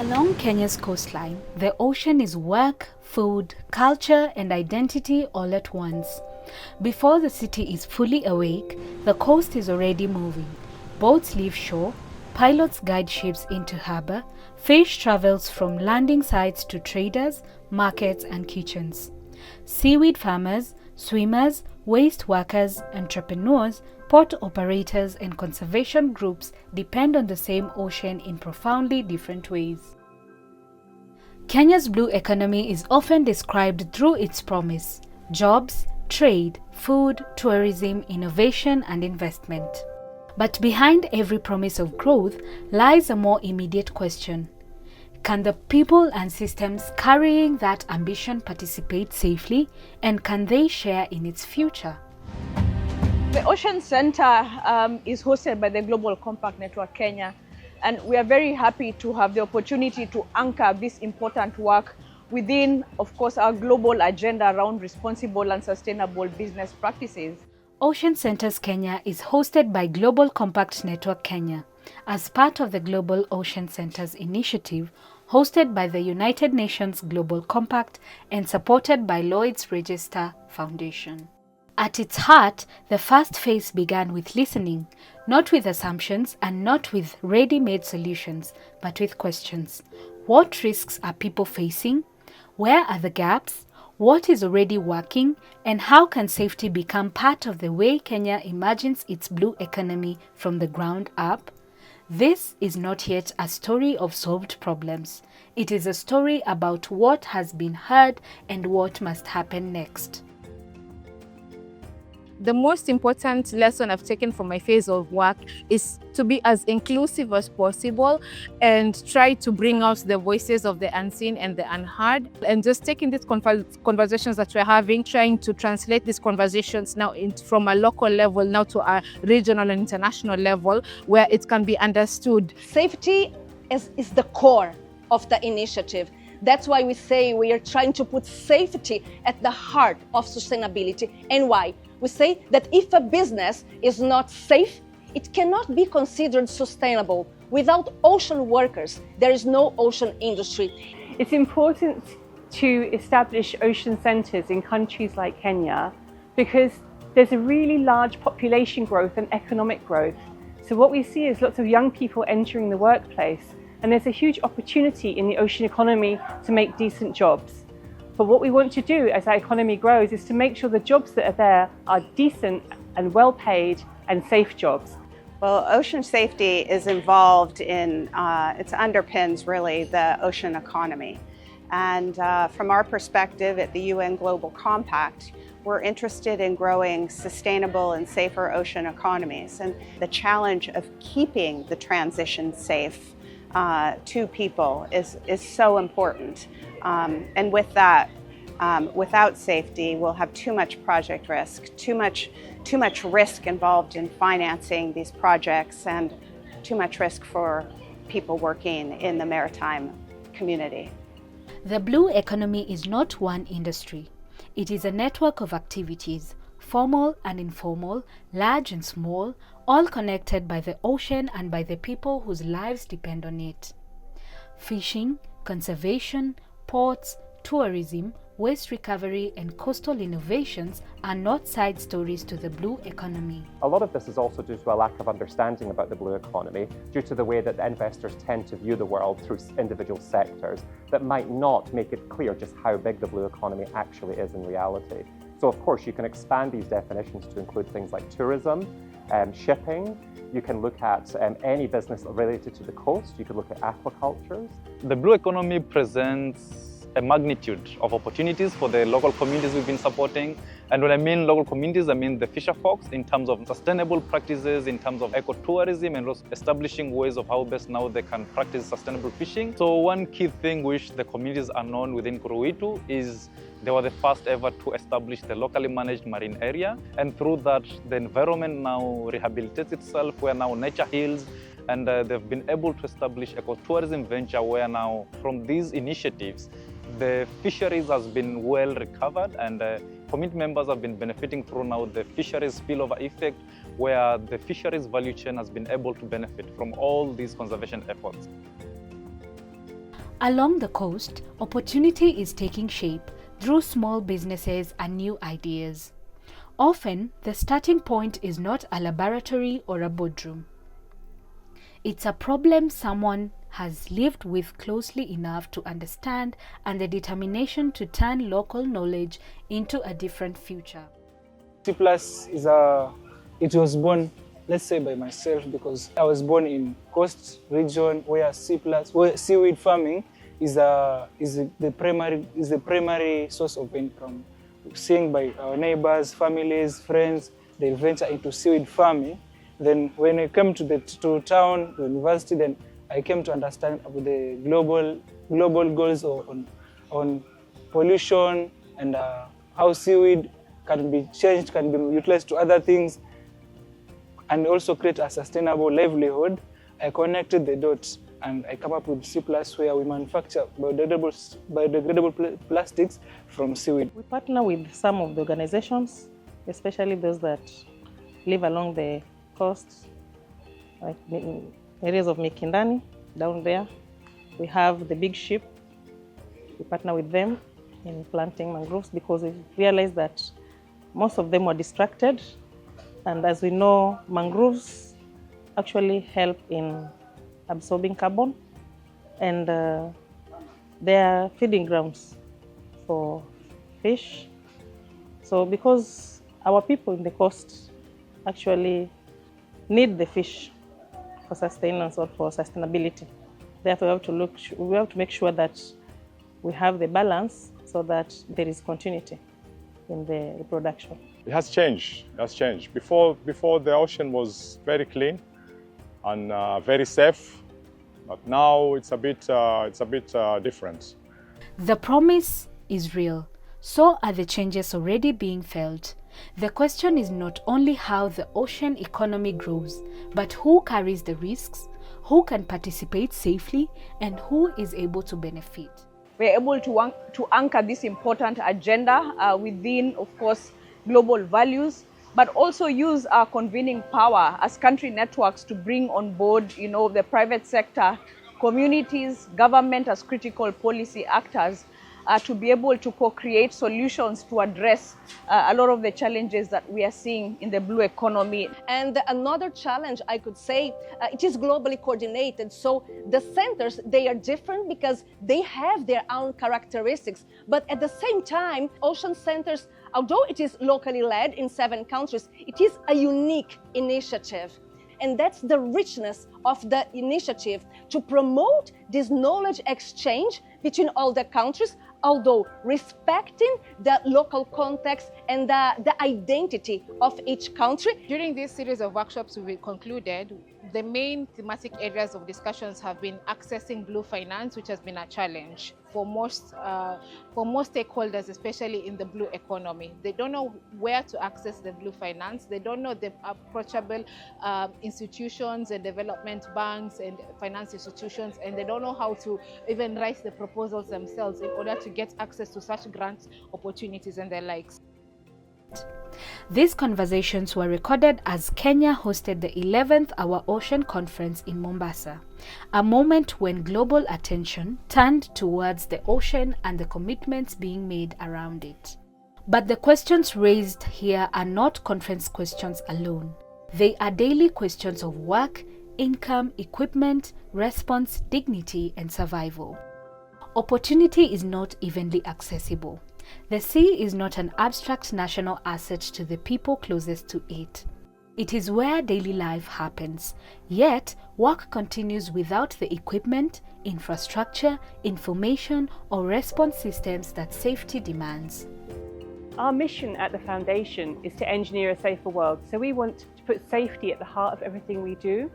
Along Kenya's coastline, the ocean is work, food, culture, and identity all at once. Before the city is fully awake, the coast is already moving. Boats leave shore, pilots guide ships into harbor, fish travels from landing sites to traders, markets, and kitchens. Seaweed farmers, swimmers, waste workers, entrepreneurs, port operators, and conservation groups depend on the same ocean in profoundly different ways. Kenya's blue economy is often described through its promise: jobs, trade, food, tourism, innovation, and investment. But behind every promise of growth lies a more immediate question. Can the people and systems carrying that ambition participate safely, and can they share in its future? The Ocean Center is hosted by the Global Compact Network Kenya, and we are very happy to have the opportunity to anchor this important work within, of course, our global agenda around responsible and sustainable business practices. Ocean Centers Kenya is hosted by Global Compact Network Kenya as part of the Global Ocean Centers Initiative, hosted by the United Nations Global Compact and supported by Lloyd's Register Foundation. At its heart, the first phase began with listening, not with assumptions and not with ready-made solutions, but with questions. What risks are people facing? Where are the gaps? What is already working? And how can safety become part of the way Kenya imagines its blue economy from the ground up? This is not yet a story of solved problems. It is a story about what has been heard and what must happen next. The most important lesson I've taken from my phase of work is to be as inclusive as possible and try to bring out the voices of the unseen and the unheard. And just taking these conversations that we're having, trying to translate these conversations now from a local level now to a regional and international level where it can be understood. Safety is the core of the initiative. That's why we say we are trying to put safety at the heart of sustainability. And why? We say that if a business is not safe, it cannot be considered sustainable. Without ocean workers, there is no ocean industry. It's important to establish ocean centres in countries like Kenya because there's a really large population growth and economic growth. So what we see is lots of young people entering the workplace, and there's a huge opportunity in the ocean economy to make decent jobs. But what we want to do as our economy grows is to make sure the jobs that are there are decent and well paid and safe jobs. Well, ocean safety is involved in, it underpins really the ocean economy. And from our perspective at the UN Global Compact, we're interested in growing sustainable and safer ocean economies. And the challenge of keeping the transition safe to people is so important. And with that, without safety, we'll have too much project risk, too much risk involved in financing these projects, and too much risk for people working in the maritime community. The blue economy is not one industry. It is a network of activities, formal and informal, large and small, all connected by the ocean and by the people whose lives depend on it. Fishing, conservation, ports, tourism, waste recovery, and coastal innovations are not side stories to the blue economy. A lot of this is also due to a lack of understanding about the blue economy, due to the way that the investors tend to view the world through individual sectors that might not make it clear just how big the blue economy actually is in reality. So of course you can expand these definitions to include things like tourism, shipping. You can look at any business related to the coast. You could look at aquacultures. The blue economy presents a magnitude of opportunities for the local communities we've been supporting. And when I mean local communities, I mean the fisher folks in terms of sustainable practices, in terms of ecotourism, and also establishing ways of how best now they can practice sustainable fishing. So one key thing which the communities are known within Kuruitu is they were the first ever to establish the locally managed marine area. And through that, the environment now rehabilitates itself, where now nature heals. And they've been able to establish ecotourism venture where now from these initiatives, the fisheries has been well recovered, and community members have been benefiting through now the fisheries spillover effect, where the fisheries value chain has been able to benefit from all these conservation efforts. Along the coast, opportunity is taking shape through small businesses and new ideas. Often, the starting point is not a laboratory or a boardroom. It's a problem someone has lived with closely enough to understand and the determination to turn local knowledge into a different future. C+ is it was born, let's say, by myself, because I was born in coast region where where seaweed farming is the primary source of income. Seeing by our neighbors, families, friends, they venture into seaweed farming. Then when I came to town, the university, then I came to understand about the global goals on pollution and how seaweed can be changed, can be utilized to other things, and also create a sustainable livelihood. I connected the dots and I come up with C+, where we manufacture biodegradable plastics from seaweed. We partner with some of the organizations, especially those that live along the coast, like in areas of Mikindani, down there. We have the big ship. We partner with them in planting mangroves because we realized that most of them were distracted. And as we know, mangroves actually help in absorbing carbon, and they are feeding grounds for fish. So because our people in the coast actually need the fish for sustenance or for sustainability, therefore we have to make sure that we have the balance so that there is continuity in the reproduction. It has changed. Before the ocean was very clean and very safe, but now it's a bit different. The promise is real. So are the changes already being felt. The question is not only how the ocean economy grows, but who carries the risks, who can participate safely, and who is able to benefit. We're able to anchor this important agenda within, of course, global values, but also use our convening power as country networks to bring on board, the private sector, communities, government as critical policy actors to be able to co-create solutions to address a lot of the challenges that we are seeing in the blue economy. And another challenge, I could say, it is globally coordinated. So the centers, they are different because they have their own characteristics. But at the same time, ocean centers, although it is locally led in 7 countries, it is a unique initiative. And that's the richness of the initiative, to promote this knowledge exchange between all the countries, although respecting the local context and the identity of each country. During this series of workshops we concluded, the main thematic areas of discussions have been accessing blue finance, which has been a challenge for most stakeholders, especially in the blue economy. They don't know where to access the blue finance. They don't know the approachable institutions and development banks and finance institutions, and they don't know how to even write the proposals themselves in order to get access to such grant opportunities and the likes. These conversations were recorded as Kenya hosted the 11th Our Ocean Conference in Mombasa, a moment when global attention turned towards the ocean and the commitments being made around it. But the questions raised here are not conference questions alone. They are daily questions of work, income, equipment, response, dignity, and survival. Opportunity is not evenly accessible. The sea is not an abstract national asset to the people closest to it. It is where daily life happens, yet work continues without the equipment, infrastructure, information, or response systems that safety demands. Our mission at the Foundation is to engineer a safer world, so we want to put safety at the heart of everything we do.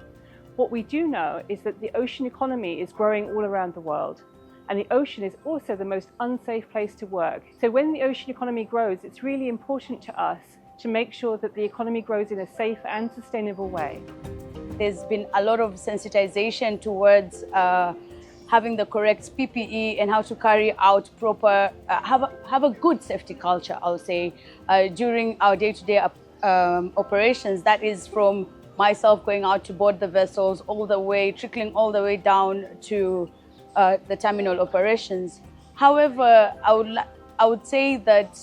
What we do know is that the ocean economy is growing all around the world. And the ocean is also the most unsafe place to work. So when the ocean economy grows, it's really important to us to make sure that the economy grows in a safe and sustainable way. There's been a lot of sensitization towards having the correct PPE and how to carry out proper, have a good safety culture, I'll say, during our day-to-day operations. That is from myself going out to board the vessels, trickling all the way down to the terminal operations. However, I would say that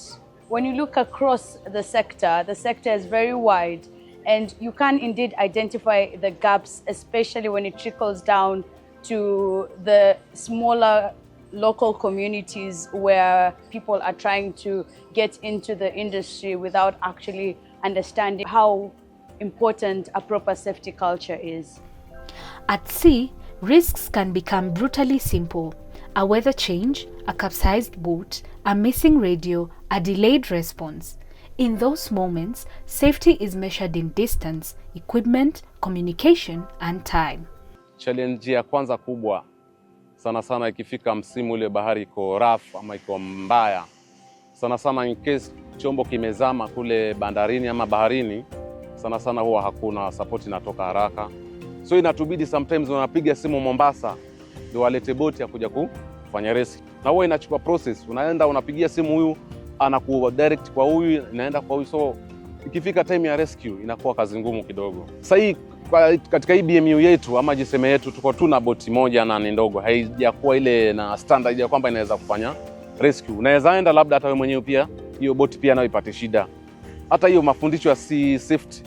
when you look across the sector is very wide, and you can indeed identify the gaps, especially when it trickles down to the smaller local communities where people are trying to get into the industry without actually understanding how important a proper safety culture is. At sea, risks can become brutally simple. A weather change, a capsized boat, a missing radio, a delayed response. In those moments, safety is measured in distance, equipment, communication, and time. Challenge ya kwanza kubwa sana sana ikifika msimu ule bahari iko rough ama iko mbaya. Sana sana in case chombo kimezama kule bandarini ama baharini, sana sana huwa hakuna support inatoka haraka. So inatubidi sometimes unapiga simu Mombasa ndio walete boti ya kuja kufanya rescue. Na huwa inachukua process. Unaenda unapigia simu huyu anaku direct kwa huyu, inaenda kwa huyu, so ikifika time ya rescue inakuwa kazi ngumu kidogo. Sasa hii katika hii BMU yetu ama jiseme yetu tuko tu na boti moja na ni ndogo, haijakuwa ile na standard ya kwamba inaweza kufanya rescue. Unaweza enda labda hata wewe mwenyewe pia hiyo boti pia nayo ipate shida. Hata hiyo mafundisho ya sea safety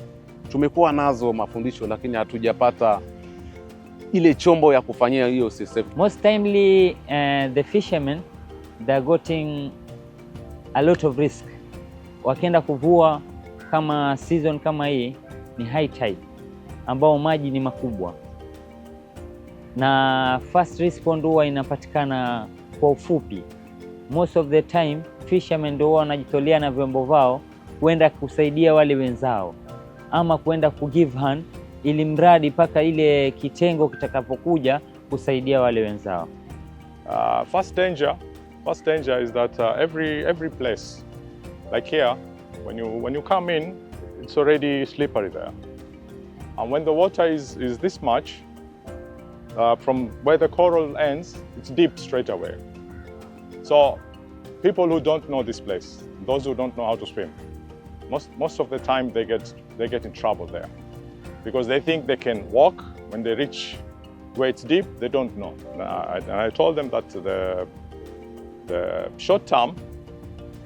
tumekuwa nazo mafundisho, lakini hatujapata ile chombo ya kufanyia hiyo sea safety. Most timely the fishermen they're getting a lot of risk. Wakienda kuvua kama season kama hii ni high tide ambao maji ni makubwa, na first respond huwa inapatikana kwa ufupi. Most of the time fishermen ndio wanajitolea na vyombo vao kwenda kusaidia wale wenzao ama kwenda kugive hand, ili mradi paka ile kitengo kitakapokuja kusaidia wale wenzao. First danger is that every place, like here, when you come in, it's already slippery there. And when the water is this much, from where the coral ends, it's deep straight away. So people who don't know this place, those who don't know how to swim, most of the time they get in trouble there, because they think they can walk. When they reach where it's deep, they don't know. And I told them that the short term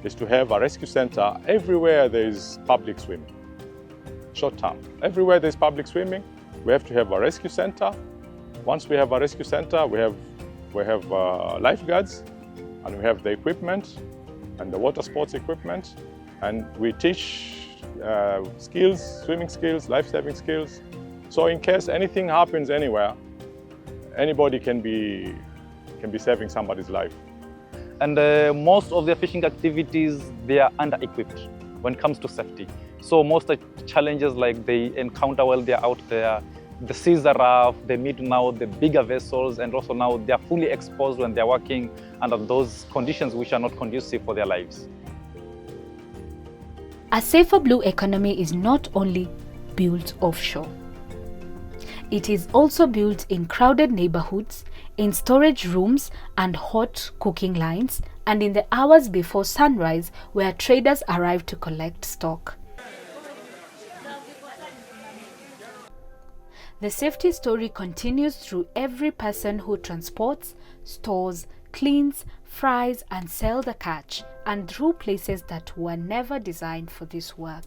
is to have a rescue center everywhere there is public swimming. Short term, everywhere there's public swimming, we have to have a rescue center. Once we have a rescue center, we have lifeguards, and we have the equipment and the water sports equipment, and we teach skills, swimming skills, life-saving skills. So in case anything happens anywhere, anybody can be saving somebody's life. And most of their fishing activities, they are under-equipped when it comes to safety. So most of the challenges like they encounter while they're out there, the seas are rough, they meet now the bigger vessels, and also now they're fully exposed when they're working under those conditions which are not conducive for their lives. A safer blue economy is not only built offshore. It is also built in crowded neighborhoods, in storage rooms and hot cooking lines, and in the hours before sunrise where traders arrive to collect stock. The safety story continues through every person who transports, stores, cleans, fries and sells the catch, and through places that were never designed for this work.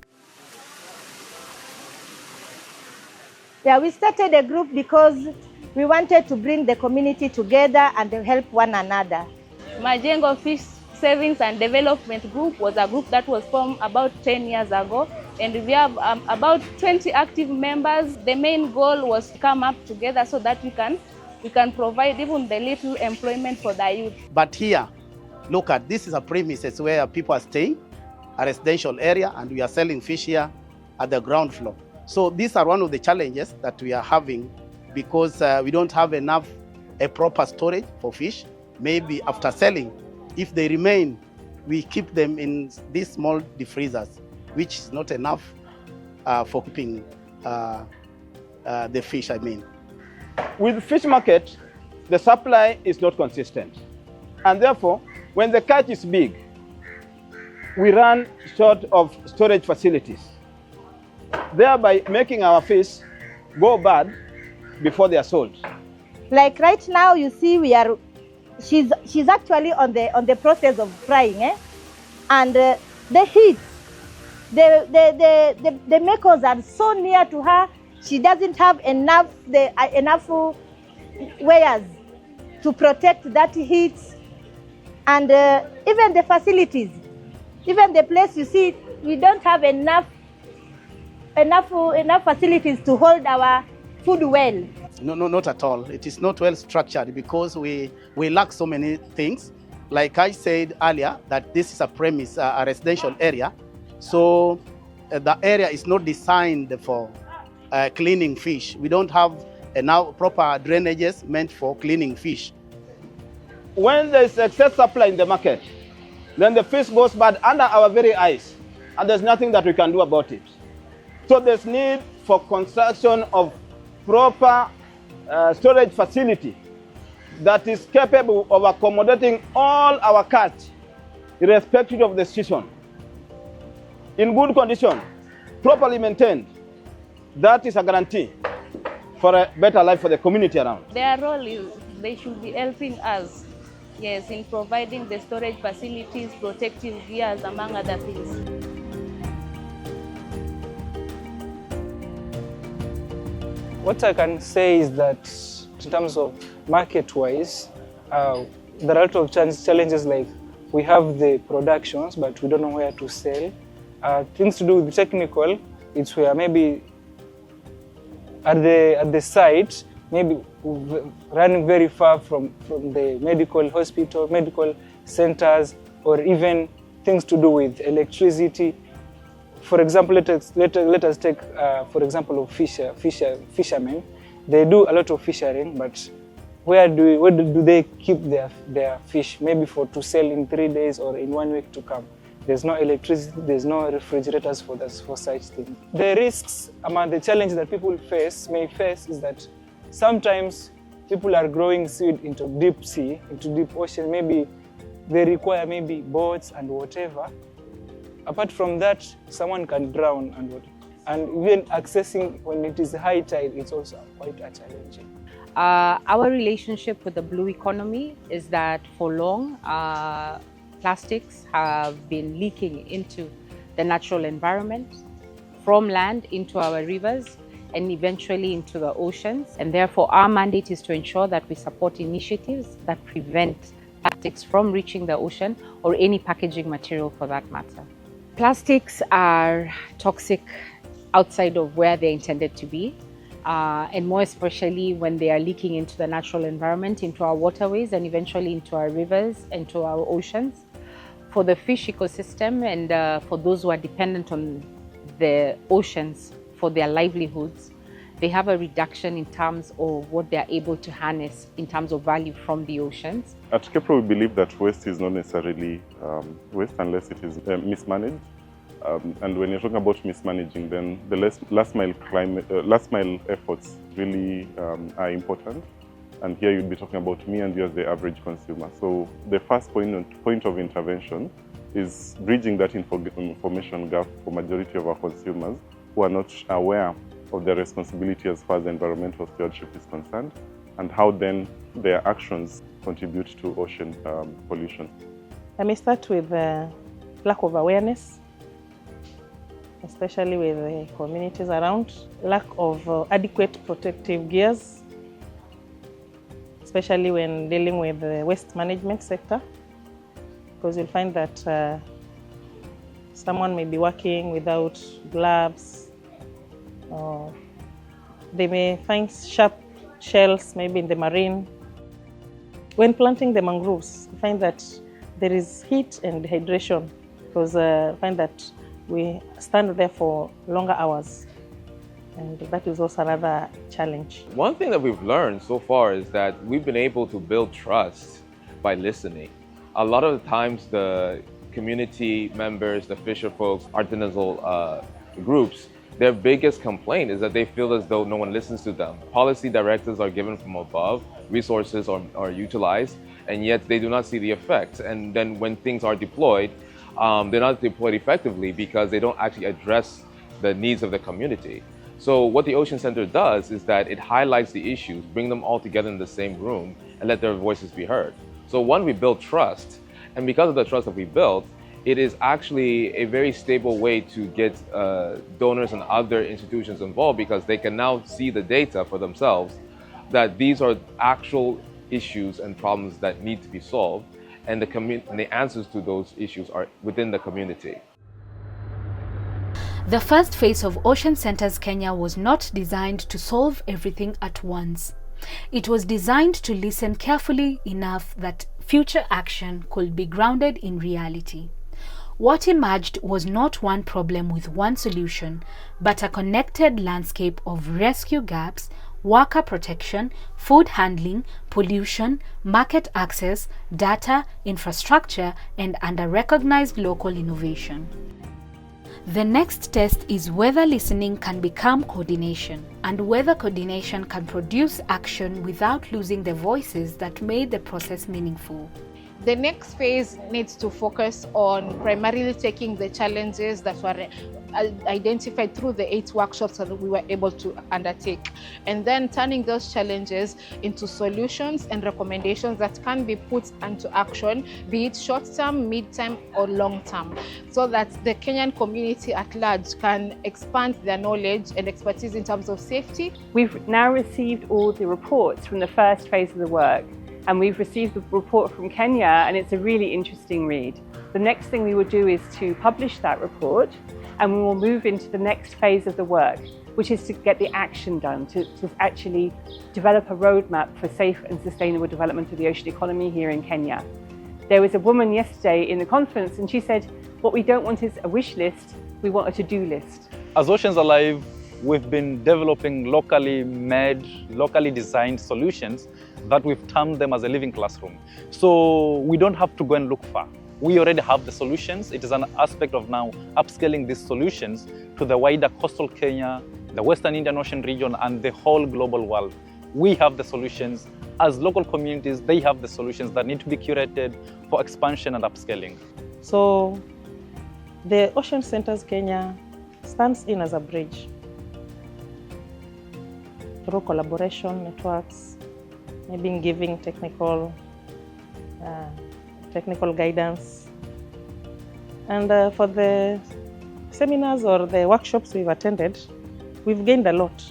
Yeah, we started a group because we wanted to bring the community together and help one another. Majengo Fish Savings and Development Group was a group that was formed about 10 years ago, and we have about 20 active members. The main goal was to come up together so that we can provide even the little employment for the youth. But here, look at this is a premises where people are staying, a residential area, and we are selling fish here at the ground floor. So these are one of the challenges that we are having, because we don't have a proper storage for fish. Maybe after selling, if they remain, we keep them in these small defreezers, which is not enough for keeping the fish, I mean. With fish market, the supply is not consistent. And therefore, when the catch is big, we run short of storage facilities, thereby making our fish go bad before they are sold. Like right now, you see we are she's actually on the process of frying, and the heat, the makers are so near to her. She doesn't have enough wares to protect that heat, and even the facilities, even the place you see, we don't have enough facilities to hold our food well. No, not at all. It is not well structured because we lack so many things. Like I said earlier, that this is a residential area. So the area is not designed for cleaning fish. We don't have enough proper drainages meant for cleaning fish. When there is excess supply in the market, then the fish goes bad under our very eyes, and there's nothing that we can do about it. So there's need for construction of proper storage facility that is capable of accommodating all our catch, irrespective of the season, in good condition, properly maintained. That is a guarantee for a better life for the community around. Their role is they should be helping us, yes, in providing the storage facilities, protective gears, among other things. What I can say is that in terms of market-wise, there are a lot of challenges, like we have the productions, but we don't know where to sell. Things to do with technical, it's where maybe at the site, maybe running very far from the medical hospital, medical centers, or even things to do with electricity. For example, let us take, for example, of fishermen. They do a lot of fishing, but where do they keep their fish? Maybe to sell in 3 days or in 1 week to come. There's no electricity, there's no refrigerators for such things. The risks among the challenge that people may face is that sometimes people are growing seed into deep sea, into deep ocean. Maybe they require boats and whatever. Apart from that, someone can drown and even accessing when it is high tide, it's also quite a challenge. Our relationship with the blue economy is that for long, plastics have been leaking into the natural environment, from land into our rivers, and eventually into the oceans. And therefore, our mandate is to ensure that we support initiatives that prevent plastics from reaching the ocean or any packaging material for that matter. Plastics are toxic outside of where they're intended to be, and more especially when they are leaking into the natural environment, into our waterways, and eventually into our rivers and to our oceans. For the fish ecosystem and for those who are dependent on the oceans for their livelihoods, they have a reduction in terms of what they are able to harness in terms of value from the oceans. At Kepro, we believe that waste is not necessarily waste unless it is mismanaged. And when you're talking about mismanaging, then the last mile efforts really are important. And here you'd be talking about me and you as the average consumer. So the first point of intervention is bridging that information gap for majority of our consumers who are not aware of their responsibility as far as environmental stewardship is concerned, and how then their actions contribute to ocean pollution. I may start with lack of awareness, especially with the communities around, lack of adequate protective gears, especially when dealing with the waste management sector, because you'll find that someone may be working without gloves, or they may find sharp shells maybe in the marine. When planting the mangroves, you find that there is heat and dehydration, because you find that we stand there for longer hours, and that is also another challenge. One thing that we've learned so far is that we've been able to build trust by listening. A lot of the times the community members, the fisher folks, artisanal groups, their biggest complaint is that they feel as though no one listens to them. Policy directives are given from above, resources are utilized, and yet they do not see the effects. And then when things are deployed, they're not deployed effectively because they don't actually address the needs of the community. So what the Ocean Center does is that it highlights the issues, bring them all together in the same room, and let their voices be heard. So one, we build trust, and because of the trust that we built, it is actually a very stable way to get donors and other institutions involved, because they can now see the data for themselves that these are actual issues and problems that need to be solved, and the answers to those issues are within the community. The first phase of Ocean Centers Kenya was not designed to solve everything at once. It was designed to listen carefully enough that future action could be grounded in reality. What emerged was not one problem with one solution, but a connected landscape of rescue gaps, worker protection, food handling, pollution, market access, data, infrastructure, and under-recognized local innovation. The next test is whether listening can become coordination, and whether coordination can produce action without losing the voices that made the process meaningful. The next phase needs to focus on primarily taking the challenges that were identified through the 8 workshops that we were able to undertake, and then turning those challenges into solutions and recommendations that can be put into action, be it short-term, mid-term, or long-term, so that the Kenyan community at large can expand their knowledge and expertise in terms of safety. We've now received all the reports from the first phase of the work, and we've received the report from Kenya, and it's a really interesting read. The next thing we will do is to publish that report, and we will move into the next phase of the work, which is to get the action done, to actually develop a roadmap for safe and sustainable development of the ocean economy here in Kenya. There was a woman yesterday in the conference, and she said, what we don't want is a wish list, we want a to-do list. As Oceans Alive, we've been developing locally made, locally designed solutions that we've termed them as a living classroom. So we don't have to go and look far. We already have the solutions. It is an aspect of now upscaling these solutions to the wider coastal Kenya, the Western Indian Ocean region, and the whole global world. We have the solutions. As local communities, they have the solutions that need to be curated for expansion and upscaling. So the Ocean Centers Kenya stands in as a bridge through collaboration networks, maybe giving technical guidance. And for the seminars or the workshops we've attended, we've gained a lot.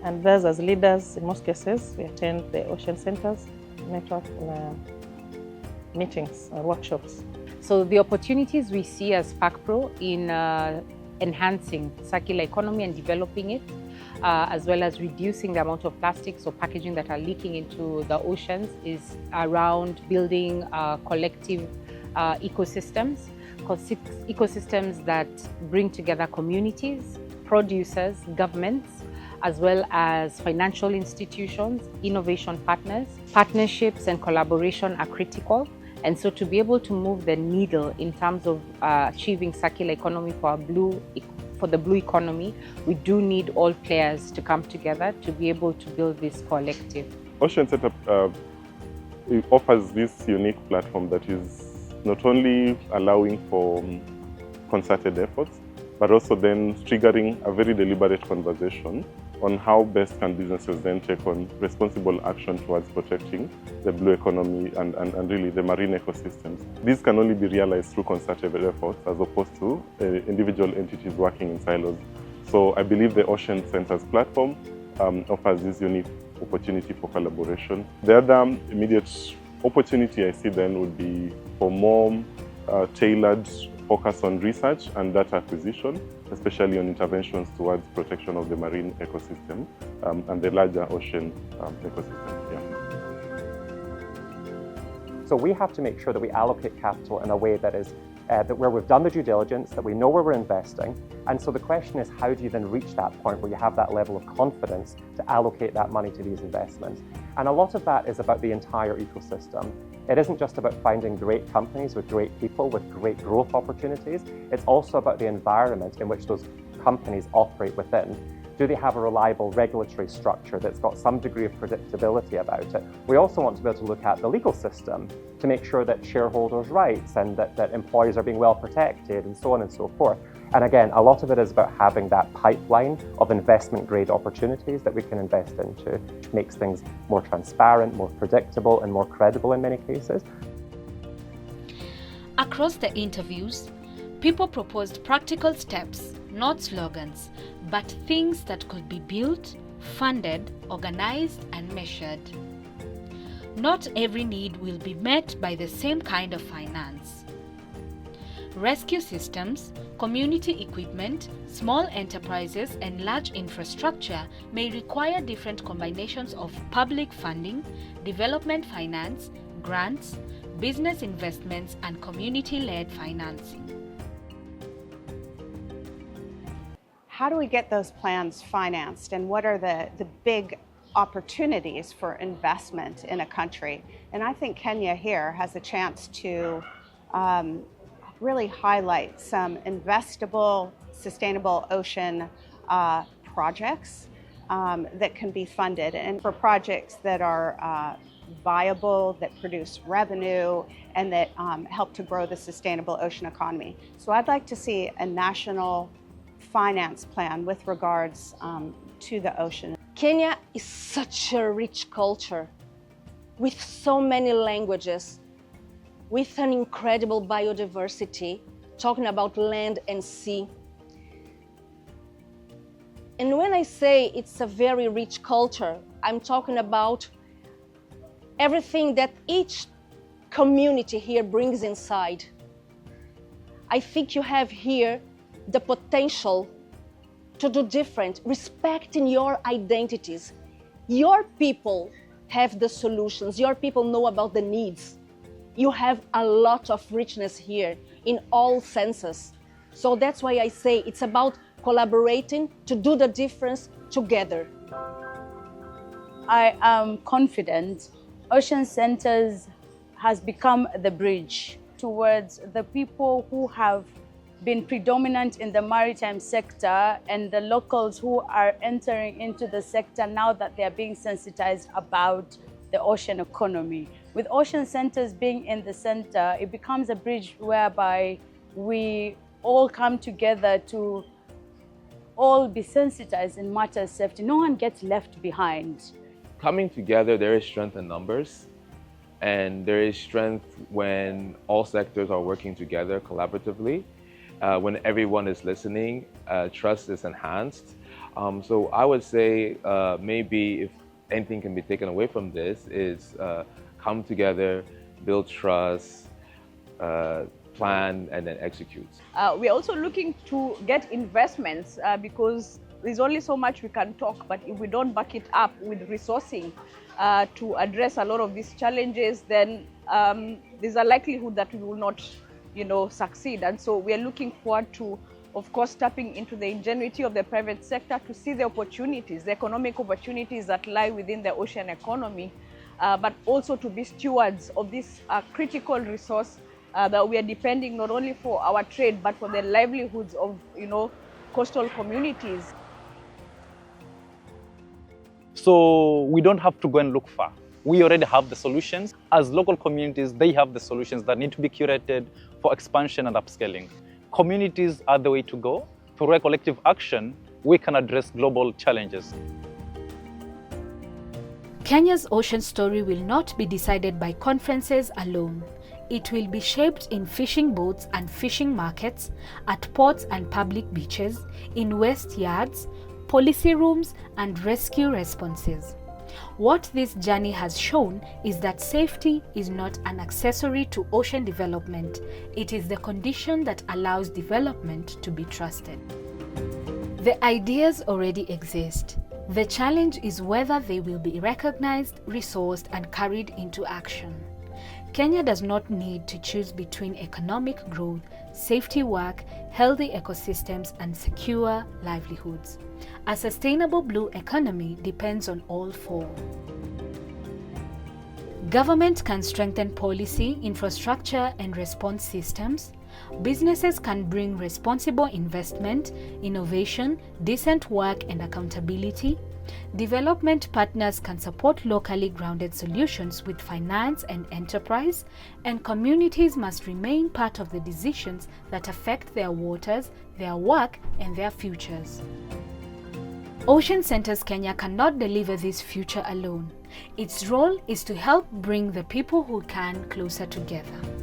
And thus, as leaders, in most cases, we attend the Ocean Centers network meetings or workshops. So the opportunities we see as FACPRO in enhancing circular economy and developing it, as well as reducing the amount of plastics or packaging that are leaking into the oceans, is around building collective ecosystems that bring together communities, producers, governments, as well as financial institutions, innovation partners. Partnerships and collaboration are critical. And so to be able to move the needle in terms of achieving circular economy for the blue economy, we do need all players to come together to be able to build this collective. Ocean Setup offers this unique platform that is not only allowing for concerted efforts, but also then triggering a very deliberate conversation on how best can businesses then take on responsible action towards protecting the blue economy and really the marine ecosystems. These can only be realized through concerted efforts as opposed to individual entities working in silos. So I believe the Ocean Centers platform offers this unique opportunity for collaboration. The other immediate opportunity I see then would be for more tailored focus on research and data acquisition, especially on interventions towards protection of the marine ecosystem and the larger ocean ecosystem. Yeah. So we have to make sure that we allocate capital in a way that is where we've done the due diligence, that we know where we're investing. And so the question is, how do you then reach that point where you have that level of confidence to allocate that money to these investments? And a lot of that is about the entire ecosystem. It isn't just about finding great companies with great people, with great growth opportunities. It's also about the environment in which those companies operate within. Do they have a reliable regulatory structure that's got some degree of predictability about it? We also want to be able to look at the legal system to make sure that shareholders' rights and that employees are being well protected and so on and so forth. And again, a lot of it is about having that pipeline of investment grade opportunities that we can invest into, which makes things more transparent, more predictable, and more credible in many cases. Across the interviews, people proposed practical steps, not slogans, but things that could be built, funded, organized, and measured. Not every need will be met by the same kind of finance. Rescue systems, community equipment, small enterprises, and large infrastructure may require different combinations of public funding, development finance, grants, business investments, and community-led financing. How do we get those plans financed, and what are the big opportunities for investment in a country? And I think Kenya here has a chance to really highlight some investable, sustainable ocean projects that can be funded, and for projects that are viable, that produce revenue, and that help to grow the sustainable ocean economy. So I'd like to see a national finance plan with regards to the ocean. Kenya is such a rich culture with so many languages, with an incredible biodiversity, talking about land and sea. And when I say it's a very rich culture, I'm talking about everything that each community here brings inside. I think you have here the potential to do different, respecting your identities. Your people have the solutions, your people know about the needs. You have a lot of richness here in all senses. So that's why I say it's about collaborating to do the difference together. I am confident Ocean Centers has become the bridge towards the people who have been predominant in the maritime sector and the locals who are entering into the sector now that they are being sensitized about the ocean economy. With Ocean Centers being in the center, it becomes a bridge whereby we all come together to all be sensitized in matters of safety. No one gets left behind. Coming together, there is strength in numbers, and there is strength when all sectors are working together collaboratively. When everyone is listening, trust is enhanced. So I would say maybe if anything can be taken away from this is come together, build trust, plan, and then execute. We're also looking to get investments because there's only so much we can talk, but if we don't back it up with resourcing to address a lot of these challenges, then there's a likelihood that we will not succeed. And so we are looking forward to, of course, tapping into the ingenuity of the private sector to see the opportunities, the economic opportunities that lie within the ocean economy, but also to be stewards of this critical resource that we are depending not only for our trade, but for the livelihoods of, coastal communities. So we don't have to go and look far. We already have the solutions. As local communities, they have the solutions that need to be curated for expansion and upscaling. Communities are the way to go. Through a collective action, we can address global challenges. Kenya's ocean story will not be decided by conferences alone. It will be shaped in fishing boats and fishing markets, at ports and public beaches, in waste yards, policy rooms, and rescue responses. What this journey has shown is that safety is not an accessory to ocean development. It is the condition that allows development to be trusted. The ideas already exist. The challenge is whether they will be recognized, resourced, and carried into action. Kenya does not need to choose between economic growth, safety work, healthy ecosystems, and secure livelihoods. A sustainable blue economy depends on all four. Government can strengthen policy, infrastructure, and response systems. Businesses can bring responsible investment, innovation, decent work, and accountability. Development partners can support locally grounded solutions with finance and enterprise, and communities must remain part of the decisions that affect their waters, their work, and their futures. Ocean Centers Kenya cannot deliver this future alone. Its role is to help bring the people who can closer together.